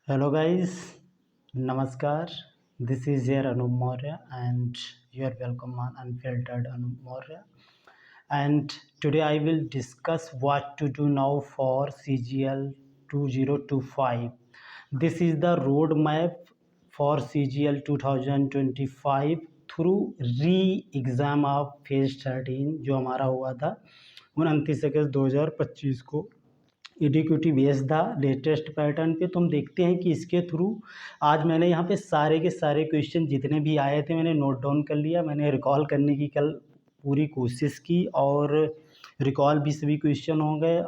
Hello guys, Namaskar. This is your Anup Maurya and you are welcome on Unfiltered Anup Maurya. And today I will discuss what to do now for CGL 2025. This is the roadmap for CGL 2025 through re-exam of phase 13 जो हमारा हुआ था 29 अगस्त 2025 को इडिक्विटी base था latest pattern पे। तो हम देखते हैं कि इसके थ्रू आज मैंने यहाँ पे सारे के सारे क्वेश्चन जितने भी आए थे मैंने नोट डाउन कर लिया। मैंने रिकॉल करने की कल पूरी कोशिश की और रिकॉल भी सभी क्वेश्चन हो गए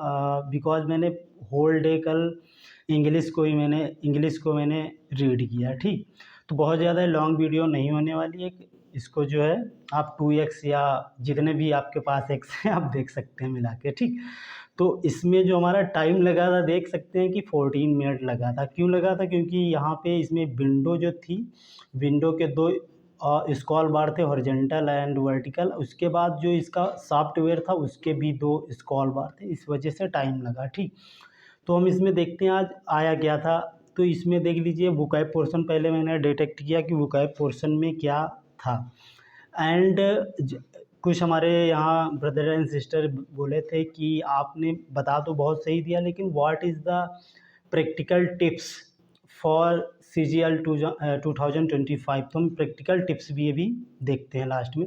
बिकॉज मैंने होल डे कल इंग्लिश को मैंने रीड किया। ठीक, तो बहुत ज़्यादा लॉन्ग वीडियो नहीं होने वाली है। इसको जो है आप 2x या जितने भी आपके पास एक्स हैं आप देख सकते हैं मिला के। ठीक, तो इसमें जो हमारा टाइम लगा था देख सकते हैं कि 14 मिनट लगा था। क्यों लगा था? क्योंकि यहाँ पे इसमें विंडो जो थी, विंडो के दो स्क्रॉल बार थे, हॉरिजॉन्टल एंड वर्टिकल। उसके बाद जो इसका सॉफ्टवेयर था उसके भी दो स्क्रॉल बार थे, इस वजह से टाइम लगा। ठीक, तो हम इसमें देखते हैं आज आया क्या था। तो इसमें देख लीजिए वोकैब पोर्शन पहले मैंने डिटेक्ट किया कि वोकैब पोर्शन में क्या था। एंड कुछ हमारे यहाँ ब्रदर एंड सिस्टर बोले थे कि आपने बता तो बहुत सही दिया, लेकिन what is the practical tips for CGL 2025। तो हम प्रैक्टिकल टिप्स भी अभी देखते हैं लास्ट में।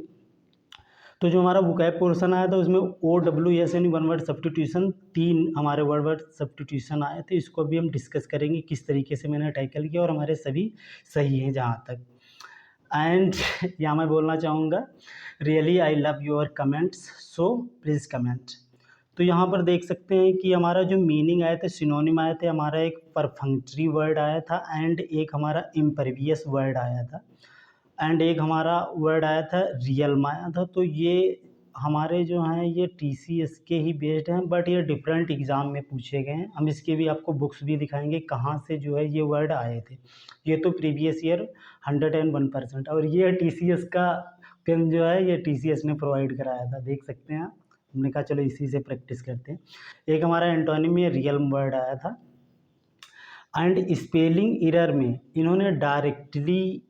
तो जो हमारा वोकैब पोर्शन आया था उसमें OWS यानी वन वर्ड सब्स्टिट्यूशन 3 हमारे वर्ड सब्स्टिट्यूशन आए थे। इसको भी हम डिस्कस करेंगे किस तरीके से मैंने टैकल किया और हमारे सभी सही हैं जहाँ तक। एंड यहाँ मैं बोलना चाहूँगा really I love your comments, so please comment. तो यहाँ पर देख सकते हैं कि हमारा जो मीनिंग आए थे, सिनोनिम आए थे, हमारा एक परफंक्ट्री वर्ड आया था एंड एक हमारा इम्परवियस वर्ड आया था एंड एक हमारा वर्ड आया था रियल आया था। तो ये हमारे जो हैं ये TCS के ही बेस्ड हैं, बट ये डिफरेंट एग्ज़ाम में पूछे गए हैं। हम इसके भी आपको बुक्स भी दिखाएंगे कहाँ से जो है ये वर्ड आए थे। ये तो प्रीवियस ईयर 101%। और ये TCS का पेन जो है ये TCS ने प्रोवाइड कराया था, देख सकते हैं आप। हमने कहा चलो इसी से प्रैक्टिस करते हैं। एक हमारा एंटोनिम में रियल वर्ड आया था एंड स्पेलिंग एरर में इन्होंने डायरेक्टली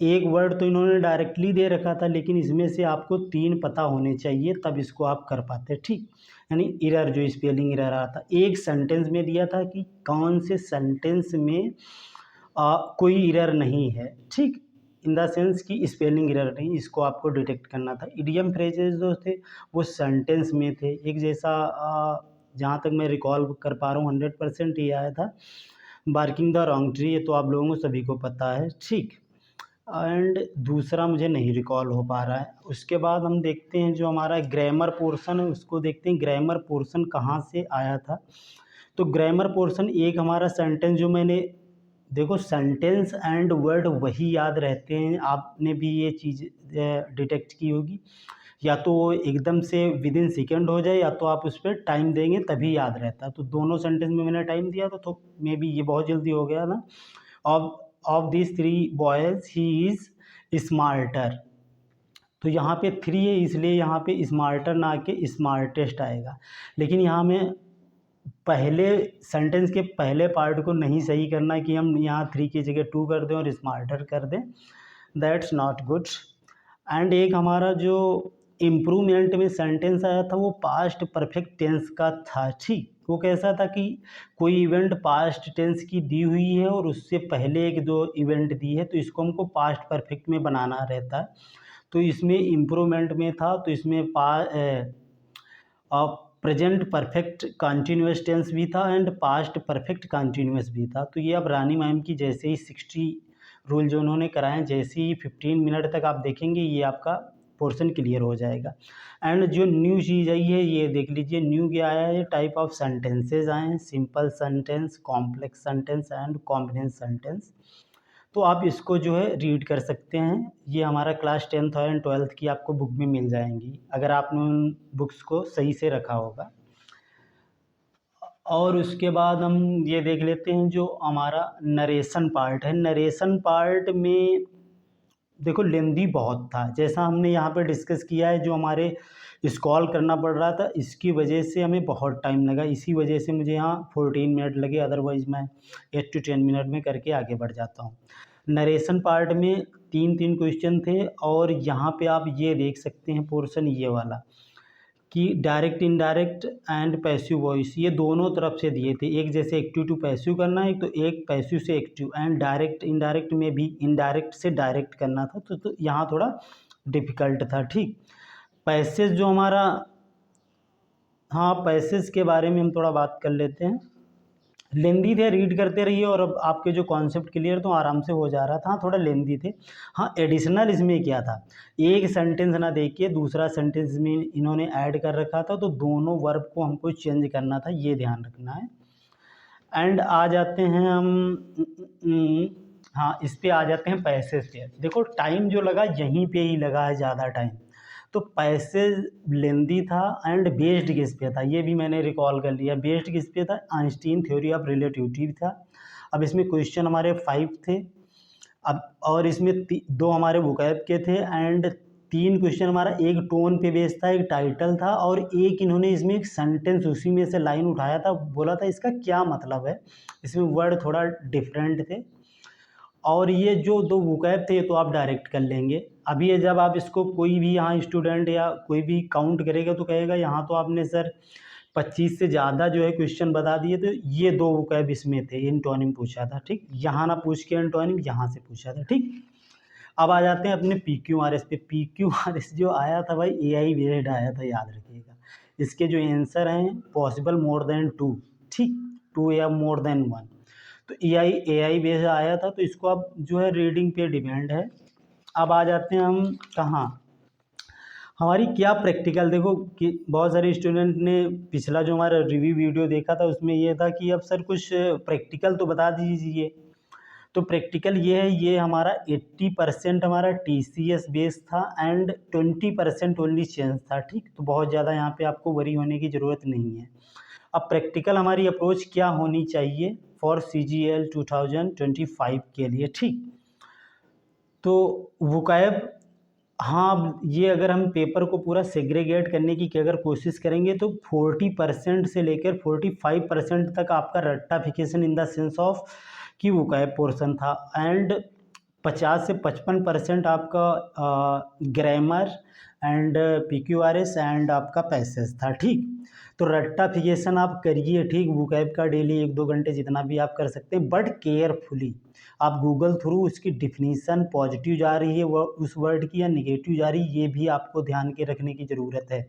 एक वर्ड तो इन्होंने डायरेक्टली दे रखा था, लेकिन इसमें से आपको 3 पता होने चाहिए तब इसको आप कर पाते। ठीक, यानी एरर जो स्पेलिंग एरर आता था एक सेंटेंस में दिया था कि कौन से सेंटेंस में कोई एरर नहीं है। ठीक, इन द सेंस कि स्पेलिंग एरर नहीं, इसको आपको डिटेक्ट करना था। इडियम फ्रेजेस जो थे वो सेंटेंस में थे एक जैसा। जहाँ तक मैं रिकॉल कर पा रहा हूँ 100% ये आया था बार्किंग द रॉन्ग ट्री, ये तो आप लोगों को सभी को पता है। ठीक, एंड दूसरा मुझे नहीं रिकॉल हो पा रहा है। उसके बाद हम देखते हैं जो हमारा ग्रामर पोर्शन है उसको देखते हैं ग्रामर पोर्शन कहाँ से आया था। तो ग्रामर पोर्शन एक हमारा सेंटेंस जो मैंने देखो सेंटेंस एंड वर्ड वही याद रहते हैं, आपने भी ये चीज़ डिटेक्ट की होगी। या तो वो एकदम से विद इन सेकेंड हो जाए या तो आप उस पर टाइम देंगे तभी याद रहता है। तो दोनों सेंटेंस में मैंने टाइम दिया तो मे बी ये बहुत जल्दी हो गया ना। Of this 3 boys he is smarter. तो यहाँ पे 3 है इसलिए यहाँ पे स्मार्टर ना के स्मार्टेस्ट आएगा। लेकिन यहाँ में पहले सेंटेंस के पहले पार्ट को नहीं सही करना कि हम यहाँ 3 की जगह 2 कर दें और स्मार्टर कर दें, दैट्स नॉट गुड। एंड एक हमारा जो इम्प्रूवमेंट में सेंटेंस आया था वो पास्ट परफेक्ट टेंस का था। ठीक, वो कैसा था कि कोई इवेंट पास्ट टेंस की दी हुई है और उससे पहले एक दो इवेंट दी है, तो इसको हमको पास्ट परफेक्ट में बनाना रहता है। तो इसमें इम्प्रूवमेंट में था तो इसमें प्रेजेंट परफेक्ट कंटिन्यूस टेंस भी था एंड पास्ट परफेक्ट कंटिन्यूस भी था। तो ये अब रानी मैम की जैसे ही 60 रूल जो उन्होंने कराए जैसे ही 15 मिनट तक आप देखेंगे ये आपका पोर्शन क्लियर हो जाएगा। एंड जो न्यू चीज़ आई है ये देख लीजिए, न्यू क्या आया है, टाइप ऑफ सेंटेंसेज आए हैं, simple sentence, complex sentence and combination sentence. तो आप इसको जो है रीड कर सकते हैं। ये हमारा क्लास 10th एंड 12th की आपको बुक में मिल जाएंगी अगर आपने उन बुक्स को सही से रखा होगा। और उसके बाद हम ये देख लेते हैं जो हमारा नरेशन पार्ट है। नरेशन पार्ट में देखो लेंदी बहुत था, जैसा हमने यहाँ पे डिस्कस किया है, जो हमारे स्क्रॉल करना पड़ रहा था, इसकी वजह से हमें बहुत टाइम लगा, इसी वजह से मुझे यहाँ 14 मिनट लगे, अदरवाइज़ मैं 8 to 10 मिनट में करके आगे बढ़ जाता हूँ। नरेशन पार्ट में 3 क्वेश्चन थे, और यहाँ पे आप ये देख सकते हैं पोर्शन ये वाला कि direct indirect and passive voice, ये दोनों तरफ से दिए थे। एक जैसे एक्टिव टू पैसिव करना है, तो एक पैसिव से एक्टिव, एंड डायरेक्ट इनडायरेक्ट में भी इनडायरेक्ट से डायरेक्ट करना था, तो यहाँ थोड़ा डिफ़िकल्ट था। ठीक, पैसेज जो हमारा, हाँ पैसेज के बारे में हम थोड़ा बात कर लेते हैं। लेंदी थे, रीड करते रहिए, और अब आपके जो कॉन्सेप्ट क्लियर तो आराम से हो जा रहा था। हाँ थोड़ा लेंदी थे। हाँ एडिशनल इसमें क्या था, एक सेंटेंस ना देखिए दूसरा सेंटेंस में इन्होंने ऐड कर रखा था, तो दोनों वर्ब को हमको चेंज करना था, ये ध्यान रखना है। एंड आ जाते हैं हम हाँ इस पे आ जाते हैं पैसेज पे। देखो टाइम जो लगा यहीं पे ही लगा है ज़्यादा टाइम, तो पैसेज लेंदी था एंड बेस्ड किस पे था, ये भी मैंने रिकॉल कर लिया। बेस्ड किस पे था, आइंस्टीन थ्योरी ऑफ रिलेटिविटी था। अब इसमें क्वेश्चन हमारे 5 थे, अब और इसमें 2 हमारे वोकैब के थे, एंड 3 क्वेश्चन हमारा एक टोन पे बेस्ड था, एक टाइटल था, और एक इन्होंने इसमें एक सेंटेंस उसी में से लाइन उठाया था, बोला था इसका क्या मतलब है। इसमें वर्ड थोड़ा डिफरेंट थे, और ये जो 2 वोकैब थे तो आप डायरेक्ट कर लेंगे। अभी ये जब आप इसको कोई भी यहाँ स्टूडेंट या कोई भी काउंट करेगा तो कहेगा यहाँ तो आपने सर 25 से ज़्यादा जो है क्वेश्चन बता दिए, तो ये 2 वोकैब इसमें थे, एंटोनिम पूछा था। ठीक, यहाँ ना पूछ के एंटोनिम, यहाँ से पूछा था। ठीक, अब आ जाते हैं अपने PQRS पे। PQRS जो आया था भाई AI बेस्ड आया था, याद रखिएगा। इसके जो आंसर हैं, पॉसिबल मोर देन 2, ठीक 2 या मोर देन 1, तो AI बेस्ड आया था, तो इसको अब जो है रीडिंग पे डिपेंड है। अब आ जाते हैं हम कहाँ, हमारी क्या प्रैक्टिकल। देखो कि बहुत सारे स्टूडेंट ने पिछला जो हमारा रिव्यू वीडियो देखा था उसमें ये था कि अब सर कुछ प्रैक्टिकल तो बता दीजिए। तो प्रैक्टिकल ये है, ये हमारा 80% हमारा TCS बेस था एंड 20% ओनली चेंज था। ठीक, तो बहुत ज़्यादा यहाँ पे आपको वरी होने की ज़रूरत नहीं है। अब प्रैक्टिकल हमारी अप्रोच क्या होनी चाहिए फॉर CGL 2025 के लिए। ठीक, तो वोकैब, हाँ ये अगर हम पेपर को पूरा सेग्रीगेट करने की अगर कोशिश करेंगे तो 40% से लेकर 45% तक आपका रट्टाफिकेशन इन द सेंस ऑफ कि वोकैब पोर्शन था, एंड 50 से 55% आपका ग्रामर एंड PQRS एंड आपका पैसेज था। ठीक, तो रट्टाफिकेशन आप करिए, ठीक वोकैब का डेली 1-2 घंटे जितना भी आप कर सकते हैं, बट केयरफुली। आप गूगल थ्रू उसकी डिफिनीसन पॉजिटिव जा रही है वो उस वर्ड की या निगेटिव जा रही है, ये भी आपको ध्यान के रखने की ज़रूरत है।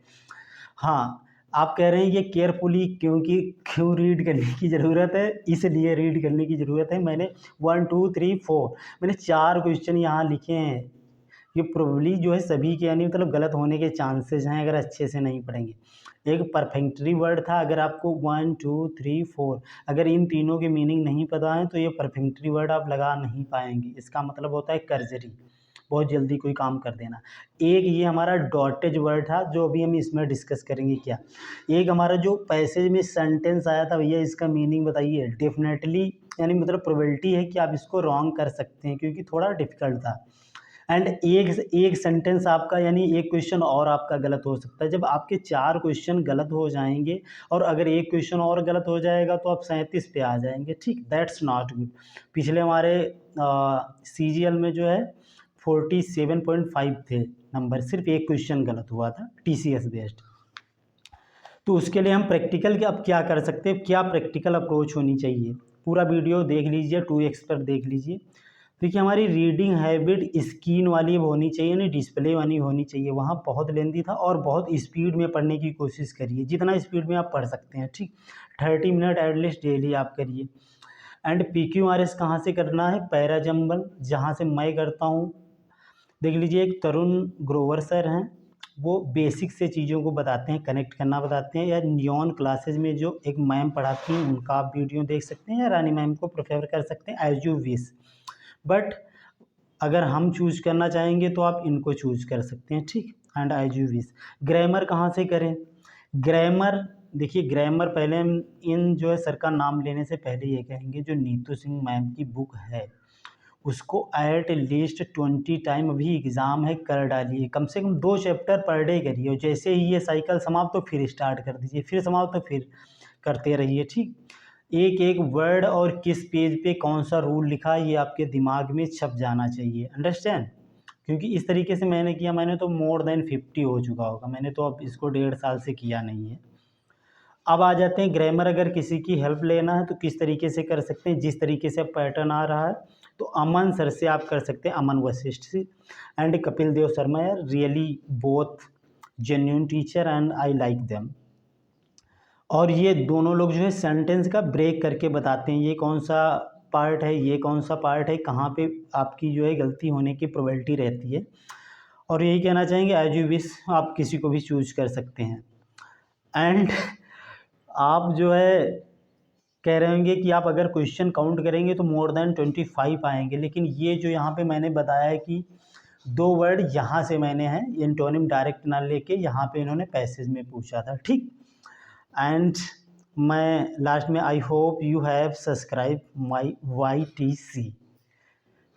हाँ आप कह रहे हैं ये केयरफुली क्यों रीड करने की ज़रूरत है, इसलिए रीड करने की ज़रूरत है। मैंने 1 2 3 4 मैंने 4 क्वेश्चन यहाँ लिखे हैं, ये प्रोबेबली जो है सभी के यानी मतलब गलत होने के चांसेस हैं अगर अच्छे से नहीं पढ़ेंगे। एक परफेक्टरी वर्ड था, अगर आपको 1 2 3 4 अगर इन तीनों के मीनिंग नहीं पता है तो ये परफेक्टरी वर्ड आप लगा नहीं पाएंगे। इसका मतलब होता है कर्जरी, बहुत जल्दी कोई काम कर देना। एक ये हमारा डॉटेज वर्ड था जो अभी हम इसमें डिस्कस करेंगे क्या। एक हमारा जो पैसेज में सेंटेंस आया था, भैया इसका मीनिंग बताइए। डेफिनेटली यानी मतलब प्रोबेबिलिटी है कि आप इसको रॉन्ग कर सकते हैं क्योंकि थोड़ा डिफिकल्ट था। एंड एक सेंटेंस आपका यानी एक क्वेश्चन और आपका गलत हो सकता है। जब आपके 4 क्वेश्चन गलत हो जाएंगे और अगर एक क्वेश्चन और गलत हो जाएगा तो आप 37 पे आ जाएंगे। ठीक, दैट्स नॉट गुड। पिछले हमारे CGL में जो है 47.5 थे नंबर, सिर्फ एक क्वेश्चन गलत हुआ था TCS बेस्ड। तो उसके लिए हम प्रैक्टिकल के अब क्या कर सकते हैं, क्या प्रैक्टिकल अप्रोच होनी चाहिए, पूरा वीडियो देख लीजिए, 2x पर देख लीजिए। देखिए हमारी रीडिंग हैबिट स्क्रीन वाली होनी चाहिए, नहीं डिस्प्ले वाली होनी चाहिए। वहाँ बहुत लेंदी था और बहुत स्पीड में पढ़ने की कोशिश करिए, जितना स्पीड में आप पढ़ सकते हैं। ठीक, 30 मिनट एटलीस्ट डेली आप करिए। एंड PQRS कहाँ से करना है, पैराजम्बल जहाँ से मैं करता हूँ। देख लीजिए एक तरुण ग्रोवर सर हैं, वो बेसिक से चीज़ों को बताते हैं, कनेक्ट करना बताते हैं। या नियॉन क्लासेज में जो एक मैम पढ़ाती हैं उनका आप वीडियो देख सकते हैं, या रानी मैम को प्रेफर कर सकते हैं, एज यू विश। बट अगर हम चूज़ करना चाहेंगे तो आप इनको चूज़ कर सकते हैं। ठीक, and as you wish. Grammar कहाँ से करें, ग्रामर देखिए ग्रामर पहले हम इन जो है सर का नाम लेने से पहले ये कहेंगे, जो नीतू सिंह मैम की बुक है उसको एट लीस्ट 20 टाइम, अभी एग्ज़ाम है, कर डालिए। कम से कम 2 चैप्टर पर डे करिए, और जैसे ही ये साइकिल समाप्त तो फिर स्टार्ट कर दीजिए, फिर समाप्त तो फिर करते रहिए, ठीक। एक एक वर्ड और किस पेज पे कौन सा रूल लिखा है ये आपके दिमाग में छप जाना चाहिए, अंडरस्टैंड। क्योंकि इस तरीके से मैंने किया, मैंने तो मोर देन 50 हो चुका होगा, मैंने तो अब इसको 1.5 साल से किया नहीं है। अब आ जाते हैं ग्रामर, अगर किसी की हेल्प लेना है तो किस तरीके से कर सकते हैं, जिस तरीके से पैटर्न आ रहा है। तो अमन सर से आप कर सकते हैं, अमन वशिष्ठ से, एंड कपिल देव शर्मा, यार really both genuine teacher and I like them. और ये दोनों लोग जो है सेंटेंस का ब्रेक करके बताते हैं, ये कौन सा पार्ट है, ये कौन सा पार्ट है, कहाँ पे आपकी जो है गलती होने की प्रोबेबिलिटी रहती है। और यही कहना चाहेंगे, एज यू विश, आप किसी को भी चूज कर सकते हैं। एंड आप जो है कह रहे होंगे कि आप अगर क्वेश्चन काउंट करेंगे तो मोर देन 25 आएंगे, लेकिन ये जो यहाँ पे मैंने बताया कि 2 वर्ड यहाँ से मैंने है एंटोनिम डायरेक्ट ना लेके यहाँ पे इन्होंने पैसेज में पूछा था, ठीक। एंड मैं लास्ट में, I hope you have subscribe my YTC।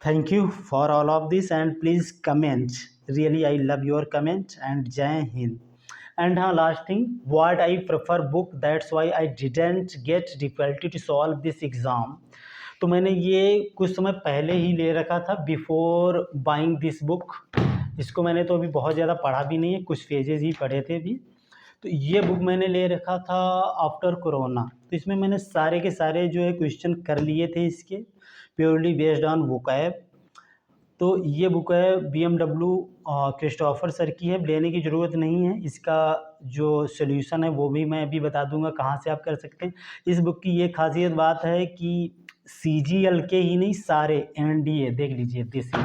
Thank you for all of this and please comment, really I love your comment, and जय हिंद। एंड हाँ, last thing, what I prefer book, that's why I didn't get difficulty to solve this exam. तो मैंने ये कुछ समय पहले ही ले रखा था, बिफोर बाइंग दिस बुक। इसको मैंने तो अभी बहुत ज़्यादा पढ़ा भी नहीं है, कुछ पेजेस ही पढ़े थे अभी। तो ये बुक मैंने ले रखा था आफ्टर कोरोना, तो इसमें मैंने सारे के सारे जो है क्वेश्चन कर लिए थे इसके, प्योरली बेस्ड ऑन वोकैब। तो ये बुक है BMW क्रिस्टोफर सर की है, लेने की ज़रूरत नहीं है। इसका जो सॉल्यूशन है वो भी मैं अभी बता दूंगा कहाँ से आप कर सकते हैं। इस बुक की ये खासियत बात है कि CGL के ही नहीं, सारे NDA देख लीजिए, this is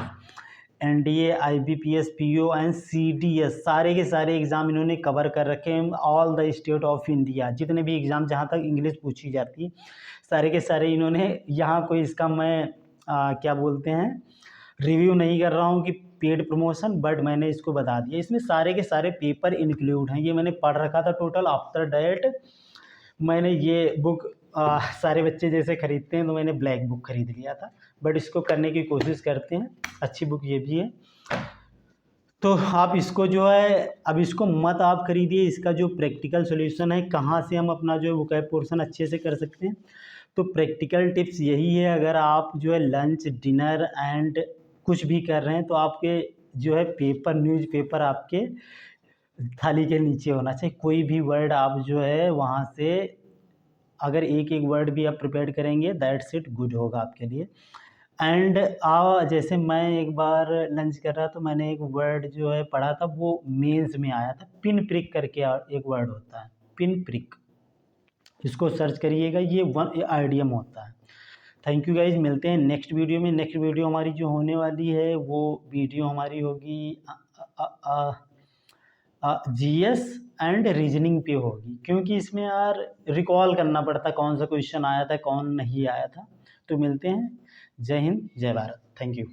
NDA, IBPS, PO and CDS, सारे के सारे एग्ज़ाम इन्होंने कवर कर रखे हैं। All the state of India, जितने भी एग्ज़ाम जहाँ तक इंग्लिश पूछी जाती है, सारे के सारे इन्होंने, यहाँ कोई इसका मैं क्या बोलते हैं, रिव्यू नहीं कर रहा हूँ कि पेड प्रमोशन, बट मैंने इसको बता दिया। इसमें सारे के सारे पेपर इंक्लूड हैं, ये मैंने पढ़ रखा था टोटल। आफ्टर डैट मैंने ये बुक सारे बच्चे जैसे खरीदते हैं, तो मैंने ब्लैक बुक खरीद लिया था, बट इसको करने की कोशिश करते हैं, अच्छी बुक ये भी है। तो आप इसको जो है, अब इसको मत आप खरीदिए, इसका जो प्रैक्टिकल सॉल्यूशन है, कहाँ से हम अपना जो है वोकैब पोर्शन अच्छे से कर सकते हैं। तो प्रैक्टिकल टिप्स यही है, अगर आप जो है लंच, डिनर एंड कुछ भी कर रहे हैं, तो आपके जो है पेपर, न्यूज़पेपर आपके थाली के नीचे होना चाहिए। कोई भी वर्ड आप जो है वहाँ से, अगर एक एक वर्ड भी आप प्रिपेयर करेंगे, दैट्स इट, गुड होगा आपके लिए। एंड जैसे मैं एक बार लंच कर रहा, तो मैंने एक वर्ड जो है पढ़ा था, वो मेंस में आया था, पिन प्रिक करके एक वर्ड होता है, पिन प्रिक, इसको सर्च करिएगा, ये वन आइडियम होता है। थैंक यू गाइज, मिलते हैं नेक्स्ट वीडियो में। नेक्स्ट वीडियो हमारी जो होने वाली है, वो वीडियो हमारी होगी GS एंड रीजनिंग पे होगी, क्योंकि इसमें यार रिकॉल करना पड़ता कौन सा क्वेश्चन आया था, कौन नहीं आया था। तो मिलते हैं, जय हिंद, जय भारत, थैंक यू।